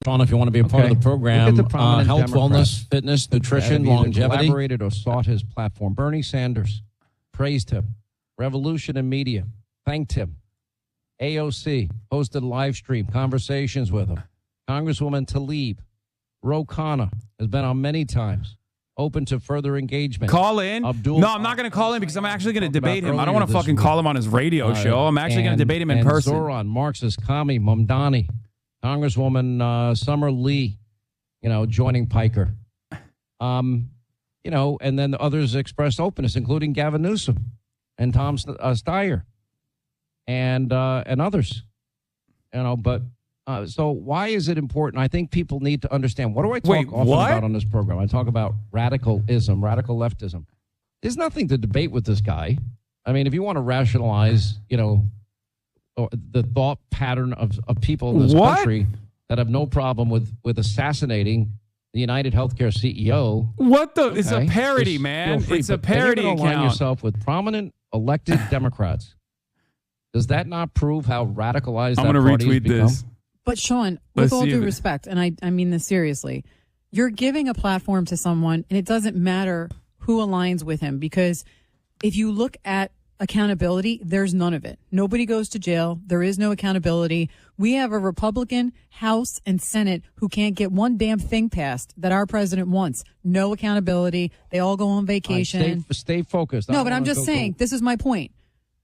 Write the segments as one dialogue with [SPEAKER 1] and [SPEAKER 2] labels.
[SPEAKER 1] Sean, if you want to be a part of the program,
[SPEAKER 2] Look at the
[SPEAKER 1] health,
[SPEAKER 2] Democrats
[SPEAKER 1] wellness, fitness, nutrition, longevity.
[SPEAKER 2] Collaborated or sought his platform. Bernie Sanders praised him. Revolution in Media thanked him. AOC hosted live stream conversations with him. Congresswoman Tlaib, Ro Khanna has been on many times. Open to further engagement.
[SPEAKER 3] Call in. No, I'm not going to call in because I'm actually going to debate him. I don't want to fucking call him on his radio show. I'm actually going to debate him in person.
[SPEAKER 2] Zoran, Marxist, Kami, Mamdani, Congresswoman Summer Lee, joining Piker. And then others expressed openness, including Gavin Newsom and Tom Steyer and others. So why is it important? I think people need to understand. What do I talk often about on this program? I talk about radicalism, radical leftism. There's nothing to debate with this guy. I mean, if you want to rationalize, the thought pattern of people in this country that have no problem with assassinating the United Healthcare CEO.
[SPEAKER 3] What the? Okay. It's a parody, man. It's a parody account.
[SPEAKER 2] Align yourself with prominent elected Democrats. Does that not prove how radicalized that party has become?
[SPEAKER 3] I'm going to retweet this.
[SPEAKER 4] But Sean, with all due respect, and I mean this seriously, you're giving a platform to someone, and it doesn't matter who aligns with him, because if you look at accountability, there's none of it. Nobody goes to jail. There is no accountability. We have a Republican House and Senate who can't get one damn thing passed that our president wants. No accountability. They all go on vacation.
[SPEAKER 2] Stay focused.
[SPEAKER 4] No, but I'm just saying, this is my point.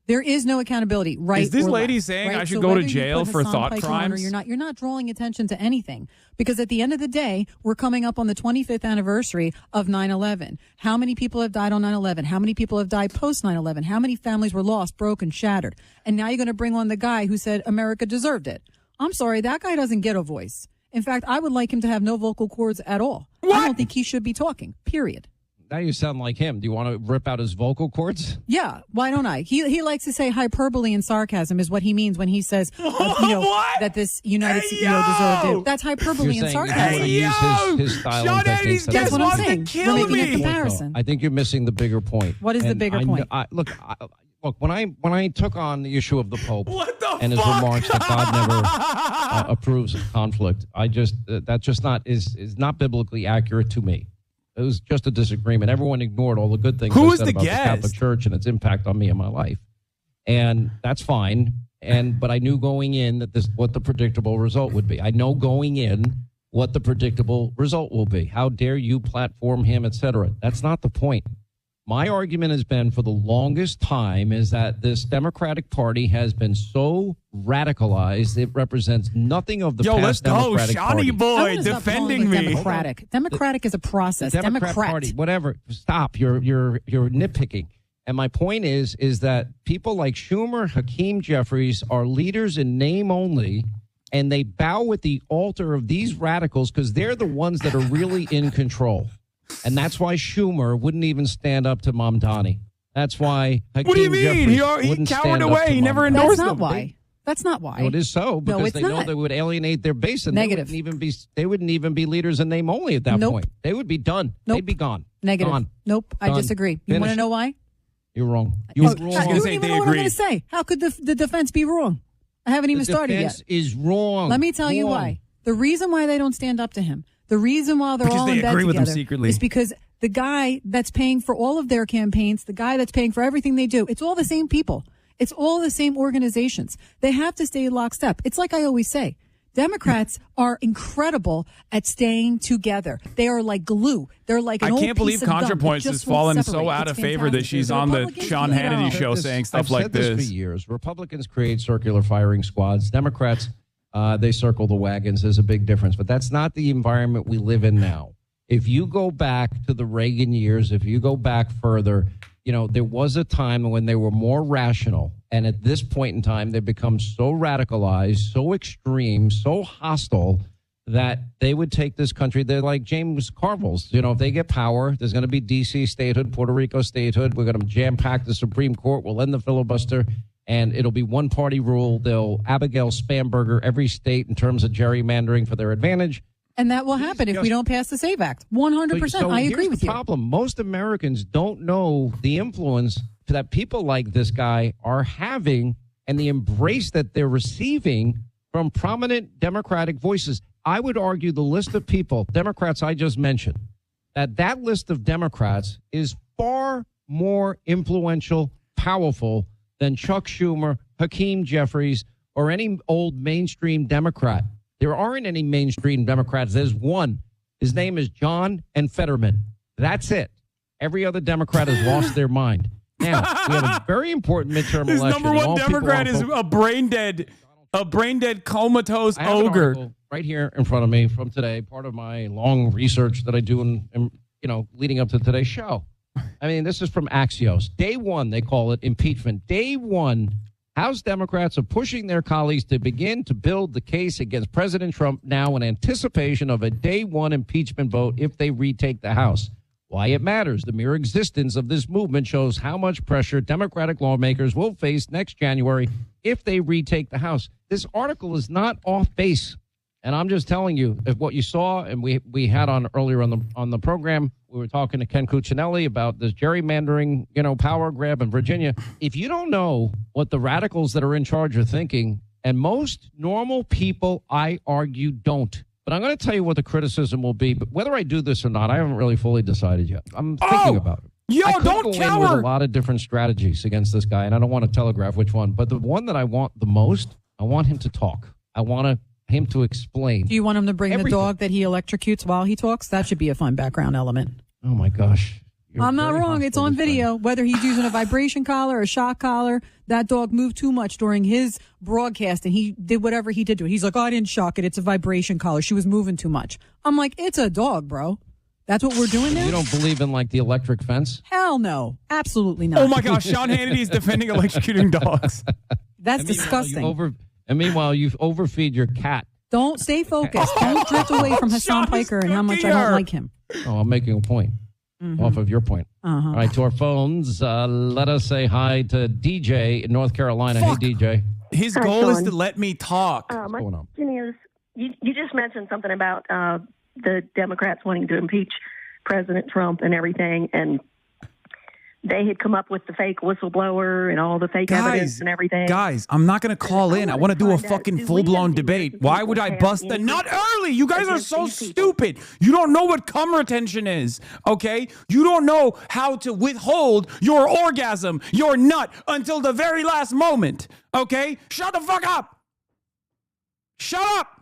[SPEAKER 4] There is no accountability, right?
[SPEAKER 3] Is this lady saying I should go to jail for thought crimes?
[SPEAKER 4] You're not drawing attention to anything, because at the end of the day, we're coming up on the 25th anniversary of 9/11. How many people have died on 9/11? How many people have died post 9/11? How many families were lost, broken, shattered? And now you're going to bring on the guy who said America deserved it. I'm sorry, that guy doesn't get a voice. In fact, I would like him to have no vocal cords at all. What? I don't think he should be talking, period.
[SPEAKER 2] Now you sound like him. Do you want to rip out his vocal cords?
[SPEAKER 4] Yeah, why don't I? He likes to say hyperbole and sarcasm is what he means when he says, that this United CEO deserved it. That's hyperbole and sarcasm.
[SPEAKER 2] Use his style
[SPEAKER 3] Sean Hannity's
[SPEAKER 4] That's what I'm saying.
[SPEAKER 3] We're
[SPEAKER 4] making a comparison.
[SPEAKER 2] I think you're missing the bigger point.
[SPEAKER 4] What is the bigger point?
[SPEAKER 2] Look, when I took on the issue of the Pope and his remarks that God never approves of conflict, is not biblically accurate to me. It was just a disagreement. Everyone ignored all the good things I said about the Catholic Church and its impact on me and my life. And that's fine. But I knew going in that what the predictable result would be. I know going in what the predictable result will be. How dare you platform him, et cetera. That's not the point. My argument has been for the longest time is that this Democratic Party has been so radicalized, it represents nothing of the past Democratic Party.
[SPEAKER 3] Shawnee boy defending me.
[SPEAKER 4] Democratic is a process.
[SPEAKER 2] Democrat Party, whatever. Stop. You're nitpicking. And my point is that people like Schumer, Hakeem Jeffries are leaders in name only, and they bow at the altar of these radicals because they're the ones that are really in control. And that's why Schumer wouldn't even stand up to Mamdani. That's why Hakeem
[SPEAKER 3] What do you mean?
[SPEAKER 2] Jeffries
[SPEAKER 3] He cowered away. He never endorsed them.
[SPEAKER 4] That's not why.
[SPEAKER 2] No, it is so, because they know they would alienate their base, and
[SPEAKER 4] Negative.
[SPEAKER 2] they wouldn't even be leaders in name only at that point. They would be done. They'd be gone.
[SPEAKER 4] Negative.
[SPEAKER 2] Gone.
[SPEAKER 4] Nope. I disagree. You want to know why?
[SPEAKER 2] You're wrong.
[SPEAKER 4] You don't even know what I'm going to say. How could the defense be wrong? I haven't even started yet.
[SPEAKER 2] The defense is wrong.
[SPEAKER 4] Let me tell you why. The reason why they don't stand up to him, the reason why they're all in bed together, is because the guy that's paying for all of their campaigns, the guy that's paying for everything they do, it's all the same people. It's all the same organizations. They have to stay lockstep. It's like I always say, Democrats are incredible at staying together. They are like glue. They're like an old piece of gum.
[SPEAKER 3] I can't believe ContraPoints has fallen so out of favor that she's on the Sean Hannity show saying stuff like this.
[SPEAKER 2] I've said this for years. Republicans create circular firing squads. Democrats, they circle the wagons. There's a big difference. But that's not the environment we live in now. If you go back to the Reagan years, if you go back further, there was a time when they were more rational. And at this point in time, they've become so radicalized, so extreme, so hostile that they would take this country. They're like James Carville's. If they get power, there's going to be D.C. statehood, Puerto Rico statehood. We're going to jam-pack the Supreme Court. We'll end the filibuster. And it'll be one-party rule. They'll Abigail Spanberger every state in terms of gerrymandering for their advantage.
[SPEAKER 4] And that will happen if we don't pass the SAVE Act. 100%. I agree with you.
[SPEAKER 2] The problem. Most Americans don't know the influence that people like this guy are having and the embrace that they're receiving from prominent Democratic voices. I would argue the list of people, Democrats I just mentioned, that list of Democrats is far more influential, powerful than Chuck Schumer, Hakeem Jeffries, or any old mainstream Democrat. There aren't any mainstream Democrats. There's one. His name is John and Fetterman. That's it. Every other Democrat has lost their mind. Now, we have a very important midterm election.
[SPEAKER 3] His number one Democrat is a brain dead comatose ogre.
[SPEAKER 2] Right here in front of me from today, part of my long research that I do in leading up to today's show. I mean, this is from Axios. Day one, they call it impeachment. Day one, House Democrats are pushing their colleagues to begin to build the case against President Trump now in anticipation of a day one impeachment vote if they retake the House. Why it matters. The mere existence of this movement shows how much pressure Democratic lawmakers will face next January if they retake the House. This article is not off base. And I'm just telling you, if what you saw, and we had on earlier on the program, we were talking to Ken Cuccinelli about this gerrymandering, power grab in Virginia. If you don't know what the radicals that are in charge are thinking, and most normal people, I argue, don't. But I'm going to tell you what the criticism will be. But whether I do this or not, I haven't really fully decided yet. I'm thinking about it.
[SPEAKER 3] Yo,
[SPEAKER 2] I could
[SPEAKER 3] don't
[SPEAKER 2] go in
[SPEAKER 3] cower.
[SPEAKER 2] with a lot of different strategies against this guy, and I don't want to telegraph which one. But the one that I want the most, I want him to talk. I want him to explain.
[SPEAKER 4] Do you want him to bring
[SPEAKER 2] everything.
[SPEAKER 4] the dog that he electrocutes while he talks? That should be a fun background element.
[SPEAKER 2] Oh, my gosh.
[SPEAKER 4] I'm not wrong. It's on video. Whether he's using a vibration collar or a shock collar, that dog moved too much during his broadcast, and he did whatever he did to it. He's like, I didn't shock it. It's a vibration collar. She was moving too much. I'm like, it's a dog, bro. That's what we're doing now?
[SPEAKER 2] You don't believe in, the electric fence?
[SPEAKER 4] Hell no. Absolutely not.
[SPEAKER 3] Oh, my gosh. Sean Hannity is defending electrocuting dogs.
[SPEAKER 4] That's disgusting.
[SPEAKER 2] Meanwhile, you overfeed your cat.
[SPEAKER 4] Don't stay focused. Don't drift away from Hassan Piker and how much I don't like him.
[SPEAKER 2] Oh, I'm making a point off of your point. All right, to our phones. Let us say hi to DJ in North Carolina.
[SPEAKER 3] Fuck.
[SPEAKER 2] Hey, DJ.
[SPEAKER 3] His goal is to let me talk.
[SPEAKER 5] My question is, you just mentioned something about the Democrats wanting to impeach President Trump and everything, and they had come up with the fake whistleblower and all the fake evidence and everything.
[SPEAKER 3] Guys, I'm not going to call in. I want to do a fucking full-blown debate. Why would I bust the nut early? You guys are so stupid. You don't know what cum retention is, okay? You don't know how to withhold your orgasm, your nut, until the very last moment, okay? Shut the fuck up. Shut up.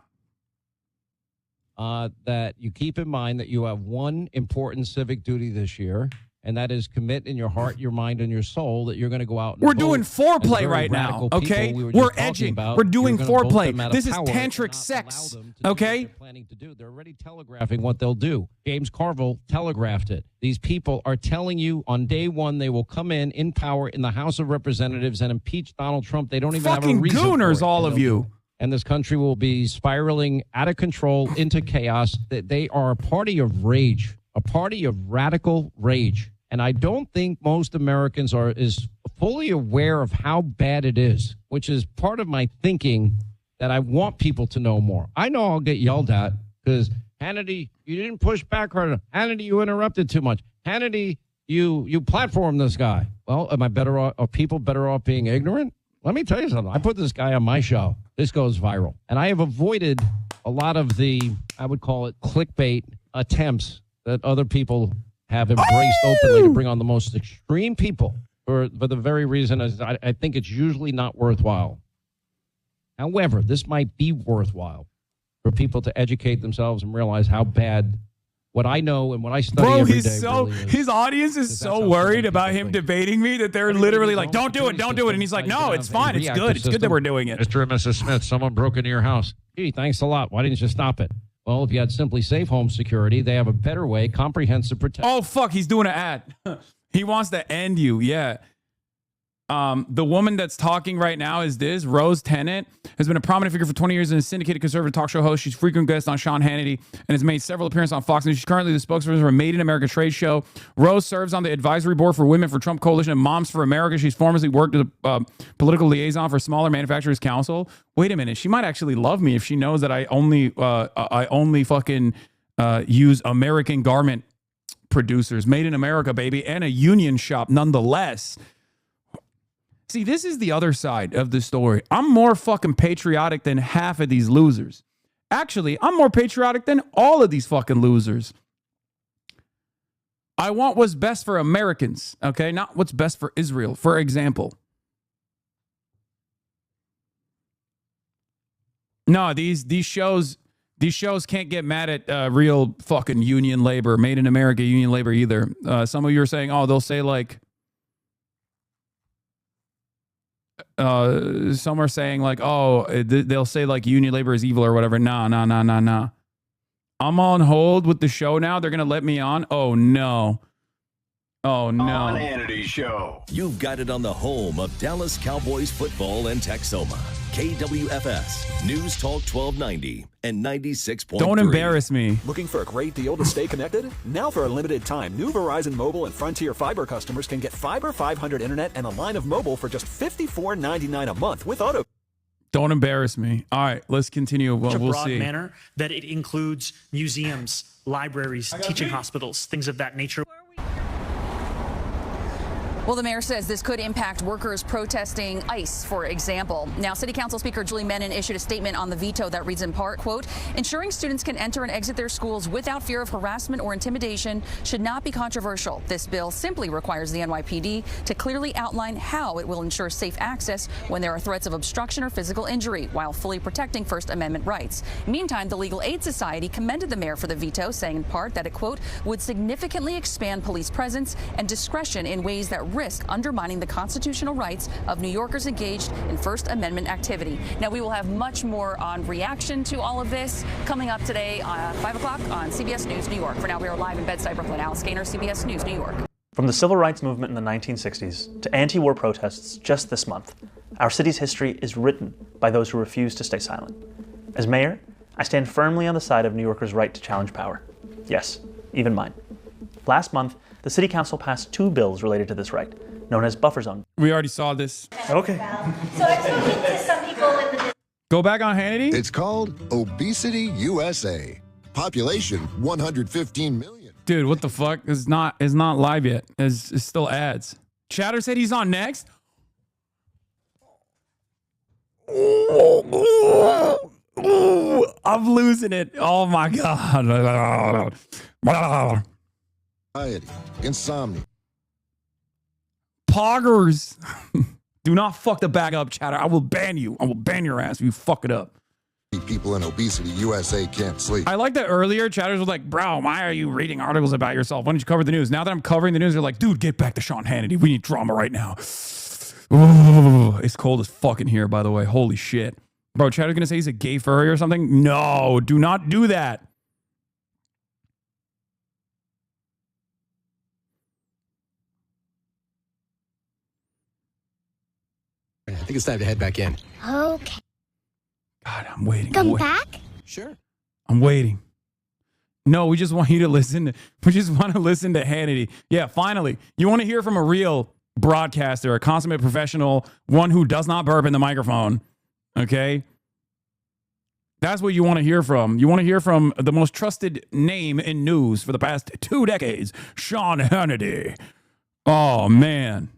[SPEAKER 2] That you keep in mind that you have one important civic duty this year, and that is commit in your heart, your mind, and your soul that you're going to go out and
[SPEAKER 3] We're doing foreplay right now, okay? We're edging. We're doing foreplay. This is tantric sex, okay?
[SPEAKER 2] They're planning to do. They're already telegraphing what they'll do. James Carville telegraphed it. These people are telling you on day one they will come in power in the House of Representatives and impeach Donald Trump. They don't even have a reason
[SPEAKER 3] fucking gooners,
[SPEAKER 2] for it.
[SPEAKER 3] all of you.
[SPEAKER 2] And this country will be spiraling out of control into chaos. They are a party of rage, a party of radical rage. And I don't think most Americans is fully aware of how bad it is, which is part of my thinking that I want people to know more. I know I'll get yelled at because, Hannity, you didn't push back hard enough. Hannity, you interrupted too much. Hannity, you platformed this guy. Well, am I better off? Are people better off being ignorant? Let me tell you something. I put this guy on my show. This goes viral. And I have avoided a lot of the, I would call it, clickbait attempts that other people have embraced openly to bring on the most extreme people for the very reason is I think it's usually not worthwhile. However, this might be worthwhile for people to educate themselves and realize how bad what I know and what I study every day really is.
[SPEAKER 3] His audience is so worried about him debating me that they're literally like, don't do it. And he's like, no, it's fine. It's good. It's good that we're doing it.
[SPEAKER 2] Mr. and Mrs. Smith, someone broke into your house. Gee, thanks a lot. Why didn't you stop it? Well, if you had Simply Safe Home Security, they have a better way, comprehensive protection.
[SPEAKER 3] Oh, fuck. He's doing an ad. He wants to end you. Yeah. The woman that's talking right now is Rose Tennant, has been a prominent figure for 20 years and a syndicated conservative talk show host. She's a frequent guest on Sean Hannity and has made several appearances on Fox News. She's currently the spokesperson for a Made in America trade show. Rose serves on the advisory board for Women for Trump Coalition and Moms for America. She's formerly worked as a political liaison for Smaller Manufacturers Council. Wait a minute. She might actually love me if she knows that I only fucking use American garment producers. Made in America, baby, and a union shop nonetheless. See, this is the other side of the story. I'm more fucking patriotic than half of these losers. Actually, I'm more patriotic than all of these fucking losers. I want what's best for Americans, okay? Not what's best for Israel, for example. No, these shows can't get mad at real fucking union labor, made in America union labor either. Some of you are saying, oh, they'll say like, some are saying like, oh, they'll say like union labor is evil or whatever. Nah. I'm on hold with the show now. They're going to let me on. Oh, no. Oh, no.
[SPEAKER 6] On Hannity Show.
[SPEAKER 7] You've got it on the home of Dallas Cowboys football and Texoma. KWFS, News Talk 1290 and 96.3.
[SPEAKER 3] Don't embarrass me.
[SPEAKER 8] Looking for a great deal to stay connected? Now for a limited time, new Verizon Mobile and Frontier Fiber customers can get Fiber 500 internet and a line of mobile for just $54.99 a month with auto.
[SPEAKER 3] Don't embarrass me. All right, let's continue. Well, we'll
[SPEAKER 9] broad
[SPEAKER 3] see.
[SPEAKER 9] manner that it includes museums, libraries, teaching hospitals, things of that nature.
[SPEAKER 10] Well, the mayor says this could impact workers protesting ICE, for example. Now, City Council Speaker Julie Menin issued a statement on the veto that reads in part, quote, ensuring students can enter and exit their schools without fear of harassment or intimidation should not be controversial. This bill simply requires the NYPD to clearly outline how it will ensure safe access when there are threats of obstruction or physical injury, while fully protecting First Amendment rights. Meantime, the Legal Aid Society commended the mayor for the veto, saying in part that it, quote, would significantly expand police presence and discretion in ways that risk undermining the constitutional rights of New Yorkers engaged in First Amendment activity. Now, we will have much more on reaction to all of this coming up today at 5 o'clock on CBS News New York. For now, we are live in Bed-Stuy, Brooklyn. Alice Gaynor, CBS News New York.
[SPEAKER 11] From the civil rights movement in the 1960s to anti-war protests just this month, our city's history is written by those who refuse to stay silent. As mayor, I stand firmly on the side of New Yorkers' right to challenge power. Yes, even mine. Last month, the City Council passed 2 bills related to this right, known as buffer zone.
[SPEAKER 3] We already saw this.
[SPEAKER 11] Okay.
[SPEAKER 12] So I've spoken to some people in the...
[SPEAKER 3] Go back on Hannity.
[SPEAKER 13] It's called Obesity USA. Population 115 million.
[SPEAKER 3] Dude, what the fuck? It's not live yet. It's still ads. Chatter said he's on next. I'm losing it. Oh my God.
[SPEAKER 13] Insomnia.
[SPEAKER 3] Poggers. Do not fuck the bag up, Chatter. I will ban you. I will ban your ass if you fuck it up.
[SPEAKER 13] People in Obesity USA can't sleep.
[SPEAKER 3] I like that earlier Chatters was like, bro, why are you reading articles about yourself? Why don't you cover the news? Now that I'm covering the news, they're like, dude, get back to Sean Hannity. We need drama right now. Ooh, it's cold as fuck in here, by the way. Holy shit. Bro, Chatter's gonna say he's a gay furry or something? No, do not do that.
[SPEAKER 14] I think it's time to head back in.
[SPEAKER 12] Okay.
[SPEAKER 3] God, I'm waiting.
[SPEAKER 12] Come back?
[SPEAKER 14] Sure.
[SPEAKER 3] I'm waiting. No, we just want you to listen. We just want to listen to Hannity. Yeah, finally. You want to hear from a real broadcaster, a consummate professional, one who does not burp in the microphone. Okay? That's what you want to hear from. You want to hear from the most trusted name in news for the past 2 decades, Sean Hannity. Oh, man.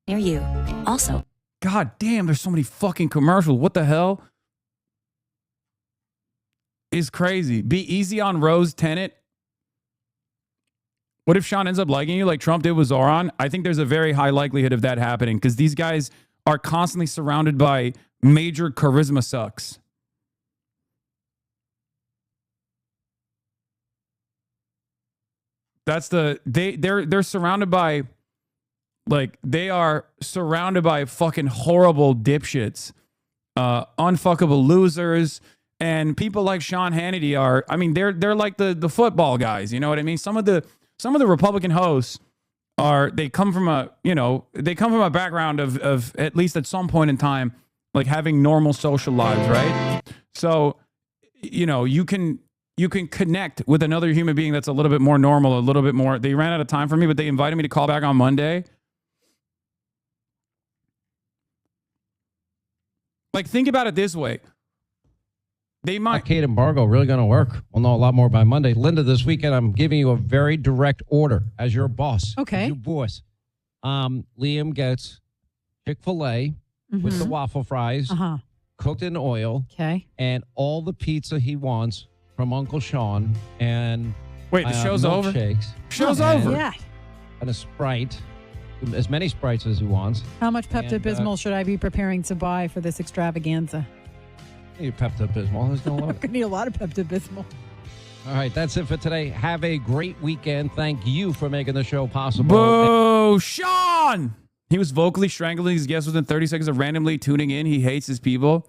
[SPEAKER 15] Near you. Also.
[SPEAKER 3] God damn, there's so many fucking commercials. What the hell? It's crazy. Be easy on Rose Tennant. What if Sean ends up liking you like Trump did with Zoran? I think there's a very high likelihood of that happening because these guys are constantly surrounded by major charisma sucks. That's they're surrounded by, like, they are surrounded by fucking horrible dipshits, unfuckable losers, and people like Sean Hannity are. I mean, they're like the football guys. You know what I mean? Some of the Republican hosts they come from a background of at least at some point in time, like having normal social lives, right? So, you can connect with another human being that's a little bit more normal, a little bit more. They ran out of time for me, but they invited me to call back on Monday. Like, think about it this way. They might.
[SPEAKER 2] Blockade embargo really going to work? We'll know a lot more by Monday. Linda, this weekend, I'm giving you a very direct order as your boss.
[SPEAKER 4] Okay.
[SPEAKER 2] As your boss. Liam gets Chick-fil-A with the waffle fries. cooked in oil.
[SPEAKER 4] Okay.
[SPEAKER 2] And all the pizza he wants from Uncle Sean. And
[SPEAKER 3] wait, the show's over? Show's over.
[SPEAKER 4] Yeah.
[SPEAKER 2] And a Sprite. As many Sprites as he wants.
[SPEAKER 4] How much Pepto-Bismol should I be preparing to buy for this extravaganza?
[SPEAKER 2] Pepto-Bismol. There's no
[SPEAKER 4] I'm going to need a lot of Pepto-Bismol.
[SPEAKER 2] All right, that's it for today. Have a great weekend. Thank you for making the show possible.
[SPEAKER 3] Boo, Sean! He was vocally strangling his guests within 30 seconds of randomly tuning in. He hates his people.